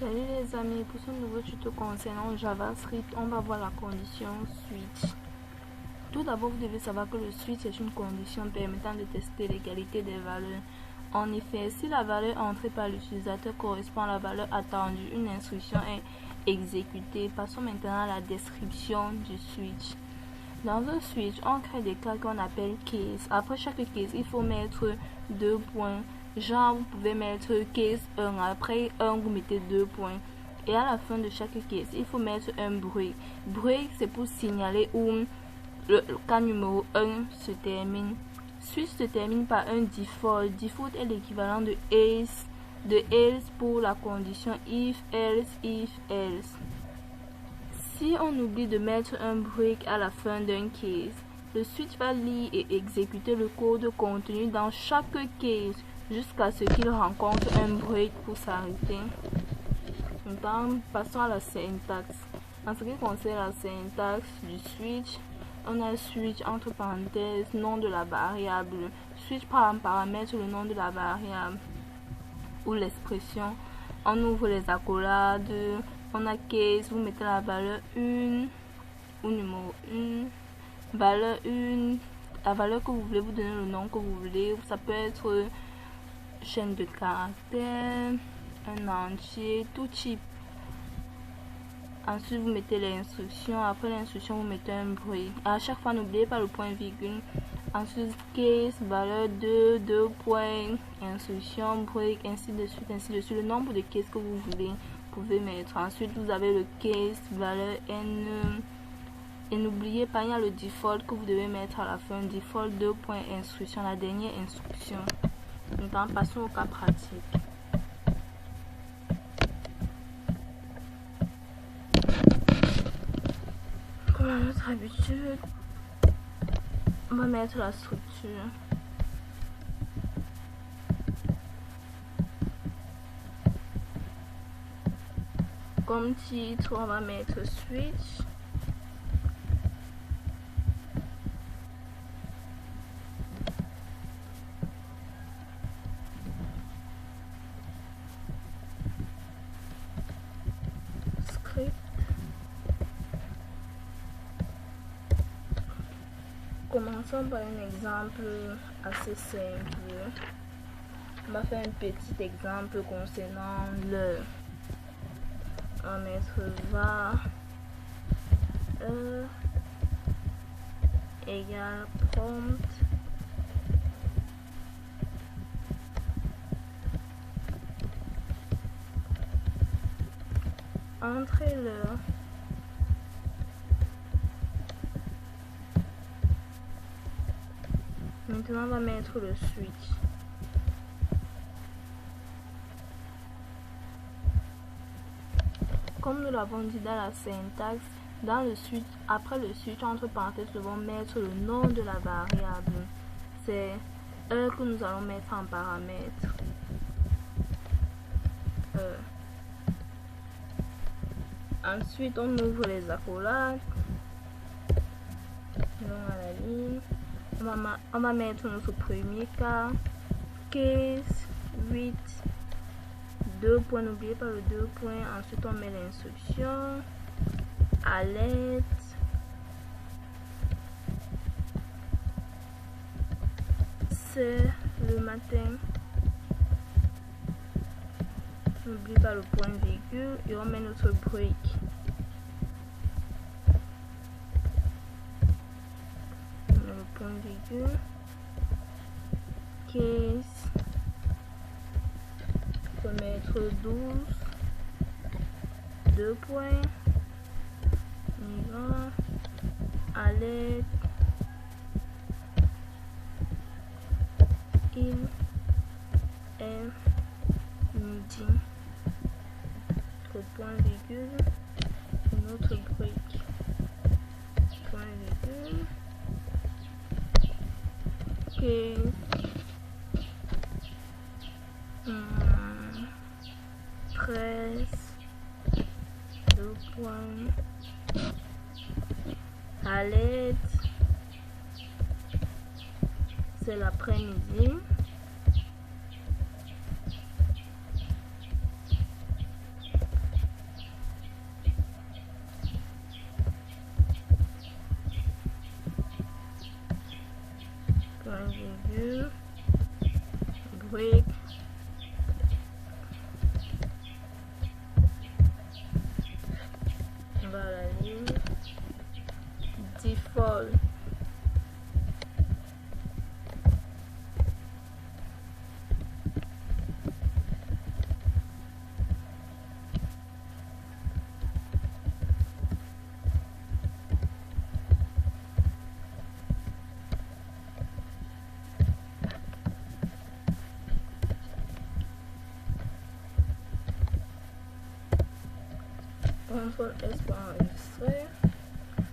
Salut les amis, pour ce nouveau tuto concernant JavaScript, on va voir la condition switch. Tout d'abord, vous devez savoir que le switch est une condition permettant de tester l'égalité des valeurs. En effet, si la valeur entrée par l'utilisateur correspond à la valeur attendue, une instruction est exécutée. Passons maintenant à la description du switch. Dans un switch, on crée des cas qu'on appelle case. Après chaque case, il faut mettre 2 points. Genre, vous pouvez mettre case 1, après 1, vous mettez 2 points. Et à la fin de chaque case, il faut mettre un break. Break, c'est pour signaler où le cas numéro 1 se termine. Switch se termine par un default. Default est l'équivalent de else pour la condition if, else. Si on oublie de mettre un break à la fin d'un case, le switch va lire et exécuter le code contenu dans chaque case jusqu'à ce qu'il rencontre un break pour s'arrêter. Maintenant, passons à la syntaxe. En ce qui concerne la syntaxe du switch, on a switch entre parenthèses, nom de la variable. Switch par un paramètre le nom de la variable ou l'expression. On ouvre les accolades. On a case, vous mettez la valeur 1 ou numéro 1. Valeur 1, la valeur que vous voulez, vous donnez le nom que vous voulez. Ça peut être chaîne de caractères, un entier, tout type. Ensuite, vous mettez l'instruction. Après l'instruction, vous mettez un break. À chaque fois, n'oubliez pas le point virgule. Ensuite, case, valeur 2, 2 points, instruction, break, ainsi de suite, ainsi de suite. Le nombre de cases que vous voulez, vous pouvez mettre. Ensuite, vous avez le case, valeur n. Et n'oubliez pas, il y a le default que vous devez mettre à la fin. Default 2 points, instruction, la dernière instruction. Maintenant, passons au cas pratique. Comme à notre habitude, on va mettre la structure. Comme titre, on va mettre switch. Script. Commençons par un exemple assez simple. On va faire un petit exemple concernant l'heure. On va mettre var égale prompt entrer l'heure. Maintenant, on va mettre le switch. Comme nous l'avons dit dans la syntaxe, dans le switch, après le switch, entre parenthèses, nous devons mettre le nom de la variable. C'est heure que nous allons mettre en paramètre. Ensuite, on ouvre les accolades. Long à la ligne. On va mettre notre premier cas. Case 8. 2 points, n'oubliez pas le 2 points. Ensuite, on met l'instruction. Alerte. C'est le matin. N'oublie pas le point virgule et on met notre break. On met le point virgule. Case. On peut mettre 12. 2 points. Migrant. Alerte. Il est midi. Point virgule, notre break, point virgule, case, 13, 2 points, alerte, c'est l'après-midi. folle. CTRL S pour enregistrer.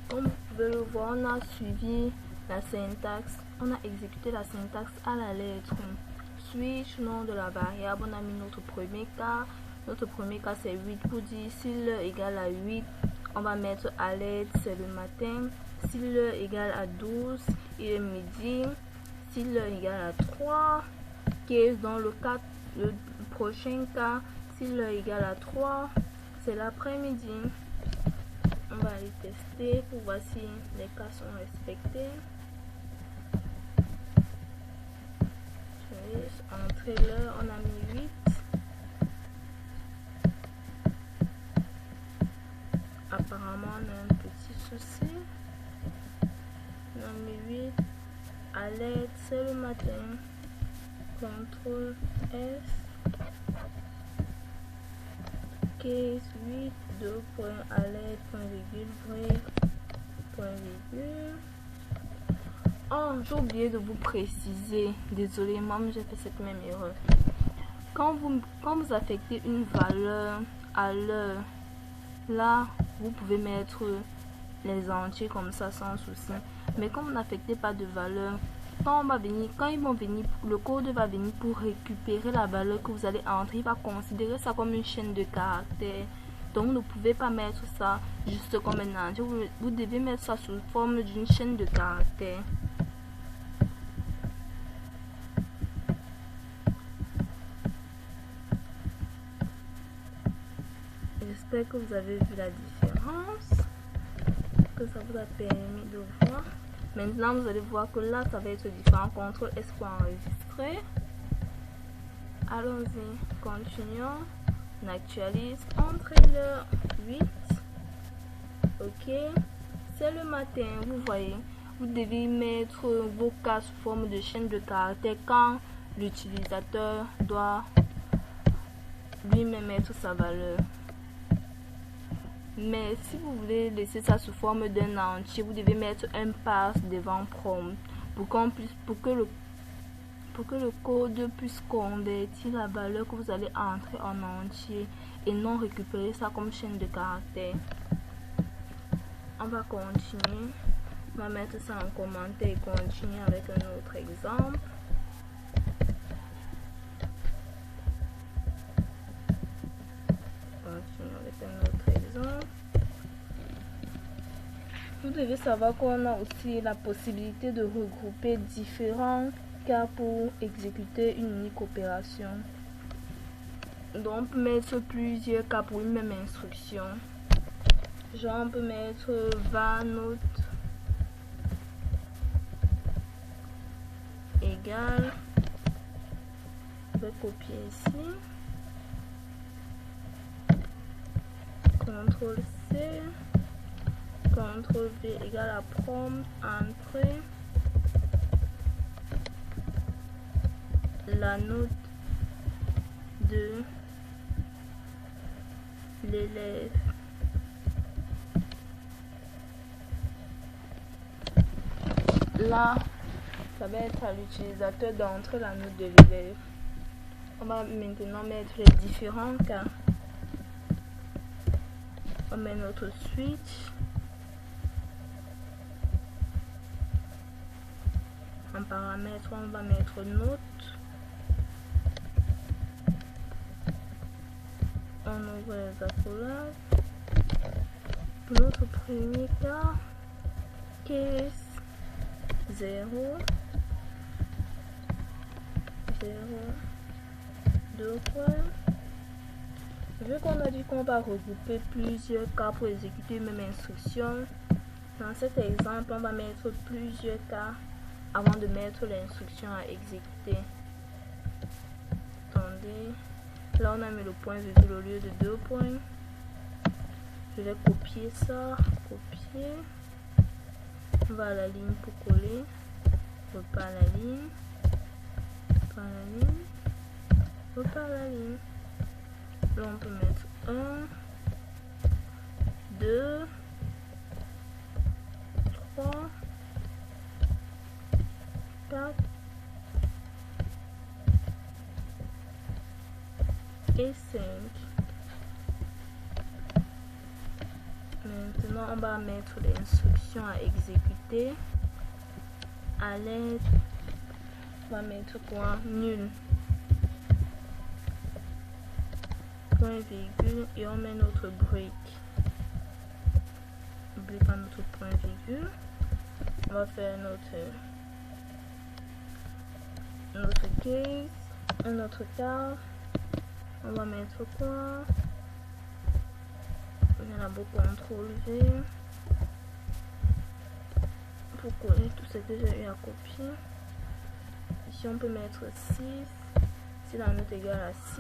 Comme vous pouvez le voir, on a suivi la syntaxe, on a exécuté la syntaxe à la lettre. Switch, nom de la variable, on a mis notre premier cas. Notre premier cas c'est 8 pour dire si l'heure égale à 8, on va mettre à l'aide, c'est le matin. Si l'heure égale à 12, il est midi. Si l'heure égale à 3, case dans le prochain cas, si l'heure égale à 3, c'est l'après-midi. On va aller tester pour voir si les cas sont respectés. Entrer l'heure, on a mis 8. Apparemment, on a un petit souci. On a mis 8. À l'aide, c'est le matin. CTRL S. Case 8, 2 points à l'aide, point virgule, break, point virgule. Oh, j'ai oublié de vous préciser. Désolé, moi j'ai fait cette même erreur. Quand vous affectez une valeur à l'heure, là, vous pouvez mettre les entiers comme ça sans souci. Mais quand vous n'affectez pas de valeur, quand ils vont venir, le code va venir pour récupérer la valeur que vous allez entrer. Il va considérer ça comme une chaîne de caractères. Donc, vous ne pouvez pas mettre ça juste comme un entier. Vous devez mettre ça sous forme d'une chaîne de caractères. J'espère que vous avez vu la différence, que ça vous a permis de voir. Maintenant, vous allez voir que là, ça va être différent. CTRL S pour enregistrer. Allons-y, continuons. On actualise. Entrez l'heure 8. Ok. C'est le matin, vous voyez. Vous devez mettre vos cas sous forme de chaîne de caractères quand l'utilisateur doit lui-même mettre sa valeur. Mais si vous voulez laisser ça sous forme d'un entier, vous devez mettre un pass devant prompt pour que le code puisse convertir la valeur que vous allez entrer en entier et non récupérer ça comme chaîne de caractères. On va continuer. On va mettre ça en commentaire et continuer avec un autre exemple. Vous devez savoir qu'on a aussi la possibilité de regrouper différents cas pour exécuter une unique opération. Donc on peut mettre plusieurs cas pour une même instruction. Genre on peut mettre var note égale, je vais copier ici, CTRL C, CTRL V égale à prompt, entrée, la note de l'élève. Là, ça va être à l'utilisateur d'entrer la note de l'élève. On va maintenant mettre les différents cas. On met notre switch. En paramètre, on va mettre note. On ouvre les accolades. Pour notre premier cas, case 0, 2 points. Vu qu'on a dit qu'on va regrouper plusieurs cas pour exécuter une même instruction, dans cet exemple, on va mettre plusieurs cas avant de mettre l'instruction à exécuter. Attendez, là on a mis le point virgule au lieu de 2 points. Je vais copier ça, copier. On va à la ligne pour coller. Repart à la ligne. Repart à la ligne. Repart à la ligne. Là on peut mettre 1, 2, 3, 4 et 5. Maintenant on va mettre l'instruction à exécuter. À l'aide, on va mettre quoi? Nul. Point virgule et on met notre break. N'oubliez pas notre point virgule. On va faire notre case, notre carte. On va mettre quoi? Il y en a beaucoup CTRL V pour coller tout ce que j'ai eu à copier. Ici on peut mettre 6 si la note égale à 6,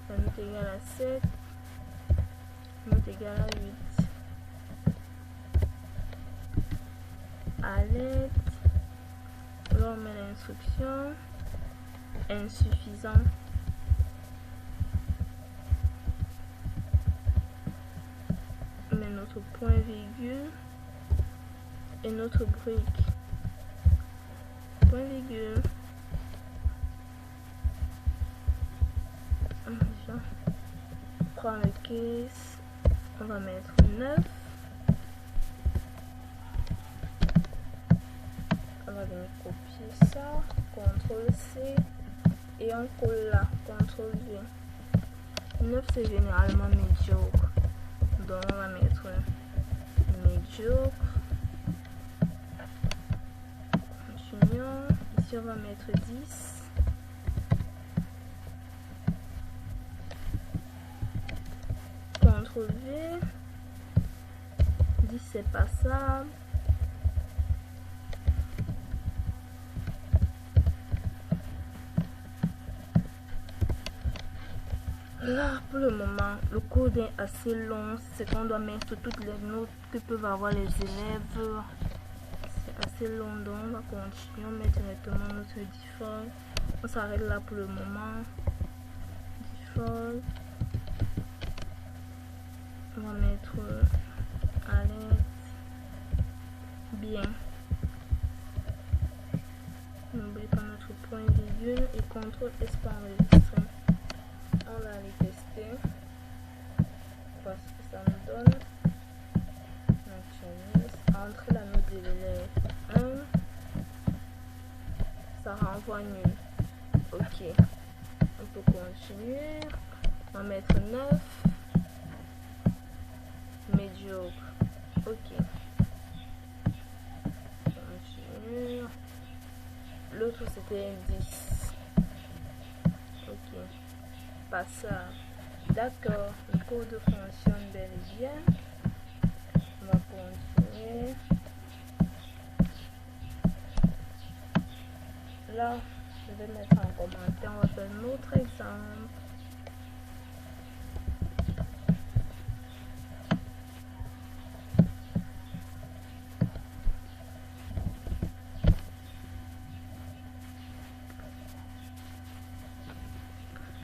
la note égale à 7, la note égale à 8. À l'aide, là on met l'instruction insuffisant. On met notre point virgule et notre break. Point virgule. On prend le case, on va mettre 9. On va venir copier ça, CTRL C et on colle là, CTRL V. 9 c'est généralement médiocre, donc on va mettre médiocre. Continuons, ici on va mettre 10. CTRL V, 10 c'est passable. Là, pour le moment, le code est assez long. C'est qu'on doit mettre toutes les notes que peuvent avoir les élèves. C'est assez long, donc on va continuer. On met directement notre default. On s'arrête là pour le moment. Default. On va mettre à l'aide. Bien. N'oubliez pas notre point virgule et CTRL S pour enregistrer. On va aller tester. Voir ce que ça nous donne. Entre la note de l'élève 1. Ça renvoie nul. Ok. On peut continuer. On va mettre 9. Médiocre. Ok. Continue. L'autre c'était 10. Ok. Pas ça. D'accord. Le code fonctionne bel et bien. On va continuer. Là, je vais mettre en commentaire. On va faire un autre exemple.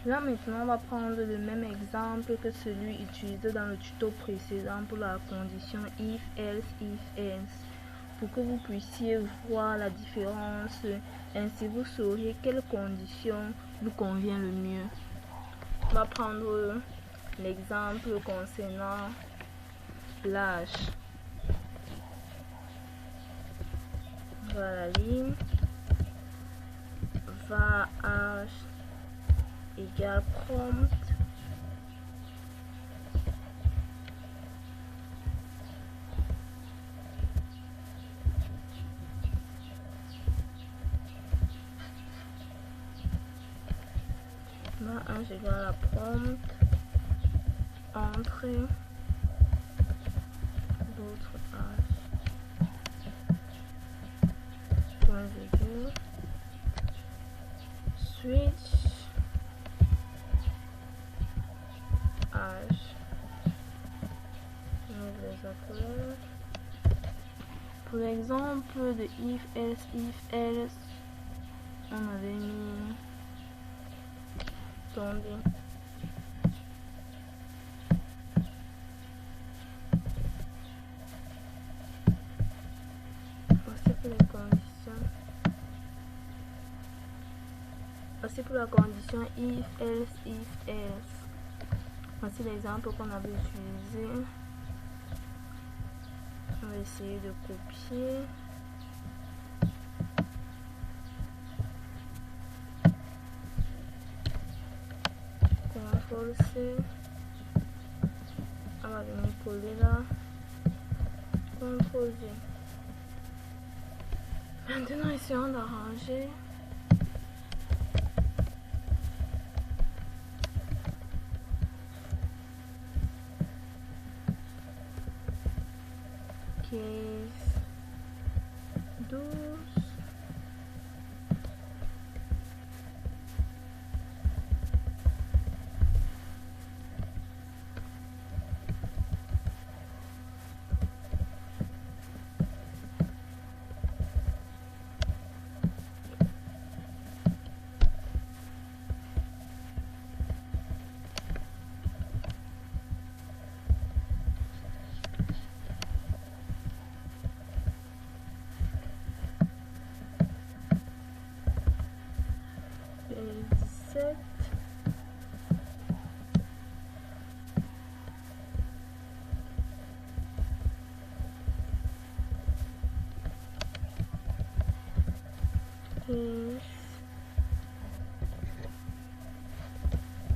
Là maintenant, on va prendre le même exemple que celui utilisé dans le tuto précédent pour la condition if, else, if, else, pour que vous puissiez voir la différence. Ainsi, vous saurez quelle condition vous convient le mieux. On va prendre l'exemple concernant l'âge. On va à la ligne, va âge égale prompt âge égale à prompt entrée d'autres âge point virgule switch âge, nouvelles accolades, Pour l'exemple de if else, on avait mis, attendez, voici pour les conditions, voici pour la condition if else. Voici l'exemple qu'on avait utilisé. On va essayer de copier. CTRL C. On va venir coller là. CTRL V. Maintenant, essayons d'arranger. Case 12. Case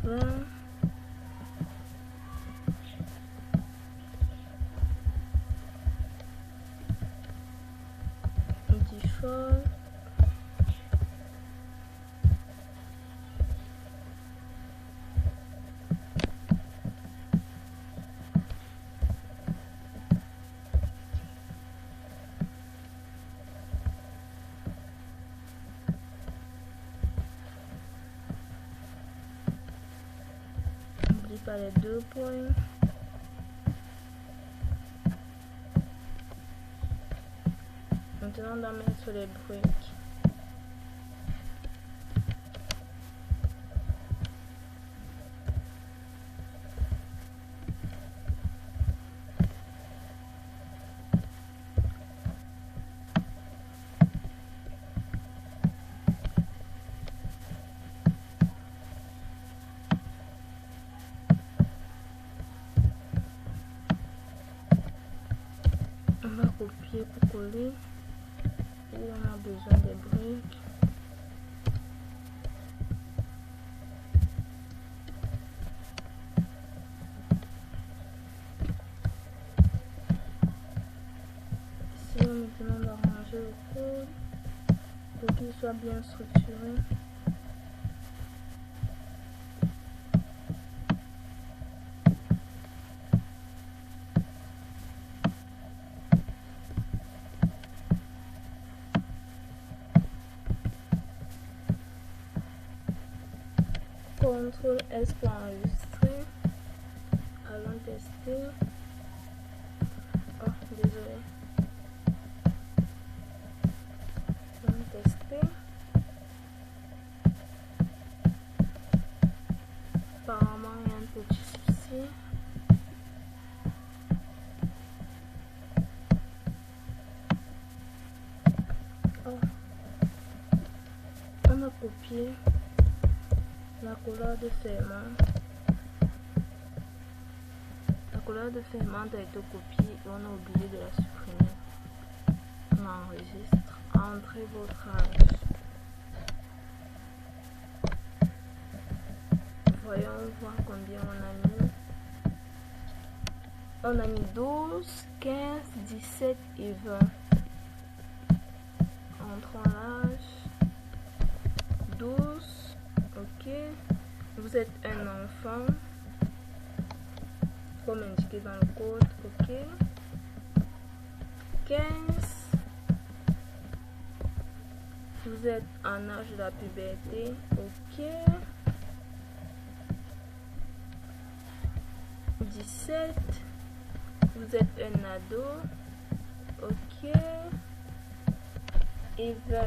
20. Default. N'oublie pas les 2 points. Maintenant, on va mettre les breaks. On va copier pour coller. Et on a besoin des briques. Ici, maintenant, on va ranger le code pour qu'il soit bien structuré. CTRL S pour enregistrer. Allons tester. Oh, désolé. Allons tester. Apparemment, il y a un petit souci. Oh. On a copié la couleur de ferment. La couleur de ferment a été copiée et on a oublié de la supprimer. On enregistre. Entrez votre âge. Voyons voir combien on a mis. On a mis 12, 15, 17 et 20. Entrons l'âge. 12. Ok, vous êtes un enfant, comme indiqué dans le code. Ok, 15, vous êtes en âge de la puberté. Ok, 17, vous êtes un ado. OK. Et 20.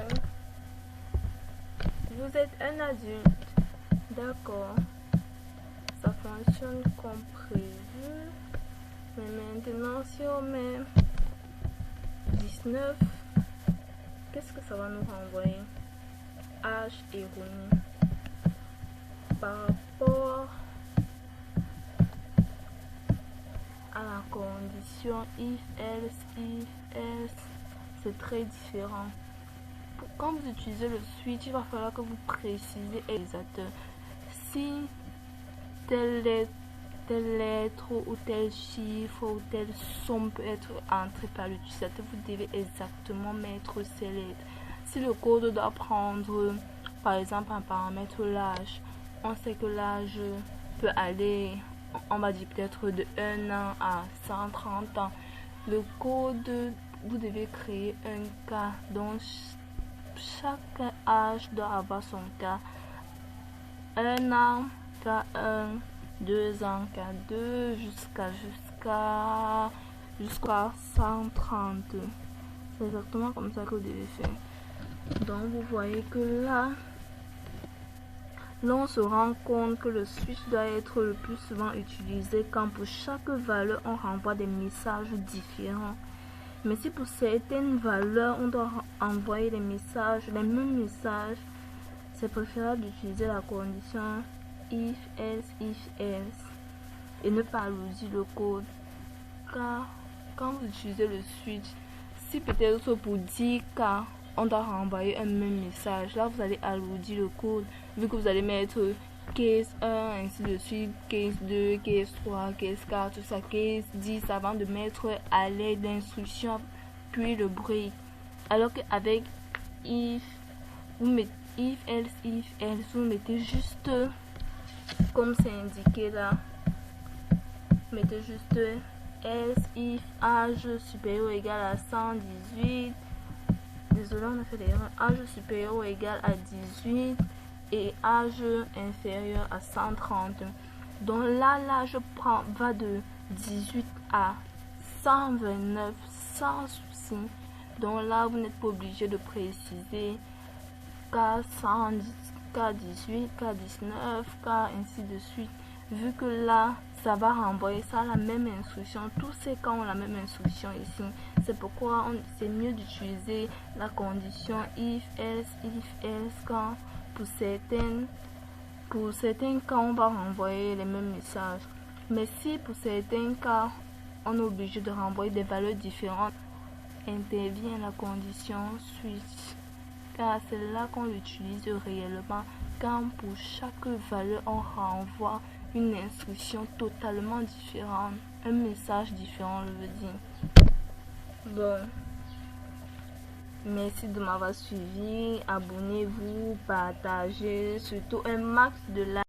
Vous êtes un adulte. D'accord. Ça fonctionne comme prévu. Mais maintenant, si on met 19, qu'est-ce que ça va nous renvoyer? Âge erroné. Par rapport à la condition if, else, c'est très différent. Quand vous utilisez le switch, il va falloir que vous précisez l'utilisateur. Si telle lettre ou tel chiffre ou telle somme peut être entrée par l'utilisateur, vous devez exactement mettre ces lettres. Si le code doit prendre, par exemple, un paramètre l'âge, on sait que l'âge peut aller, on va dire peut-être de 1 an à 130 ans. Le code, vous devez créer un cas dont chaque âge doit avoir son cas. 1 an, cas 1, 2 ans, cas 2, jusqu'à 130. C'est exactement comme ça que vous devez faire. Donc vous voyez que là, on se rend compte que le switch doit être le plus souvent utilisé quand pour chaque valeur on renvoie des messages différents. Mais si pour certaines valeurs on doit envoyer des messages, les mêmes messages, c'est préférable d'utiliser la condition if, else et ne pas alourdir le code. Car quand vous utilisez le switch, si peut-être pour 10 cas on doit renvoyer un même message, là vous allez alourdir le code vu que vous allez mettre case 1 ainsi de suite, case 2, case 3, case 4, tout ça, case 10 avant de mettre à l'aide d'instructions puis le break. Alors qu'avec if, vous mettez if, else, vous mettez juste comme c'est indiqué là, vous mettez juste else if âge supérieur ou égal à 118, désolé on a fait l'erreur, âge supérieur ou égal à 18 et âge inférieur à 130. Donc là l'âge va de 18 à 129 sans souci. Donc là vous n'êtes pas obligé de préciser K110, K18, K19, K ainsi de suite, vu que là ça va renvoyer ça à la même instruction. Tous ces cas ont la même instruction ici. C'est pourquoi c'est mieux d'utiliser la condition if, else quand pour certains cas on va renvoyer les mêmes messages. Mais si pour certains cas on est obligé de renvoyer des valeurs différentes, intervient la condition switch. Car c'est là qu'on l'utilise réellement, quand pour chaque valeur on renvoie une instruction totalement différente, un message différent, je veux dire. Bon, merci de m'avoir suivi, abonnez-vous, partagez, surtout un max de likes.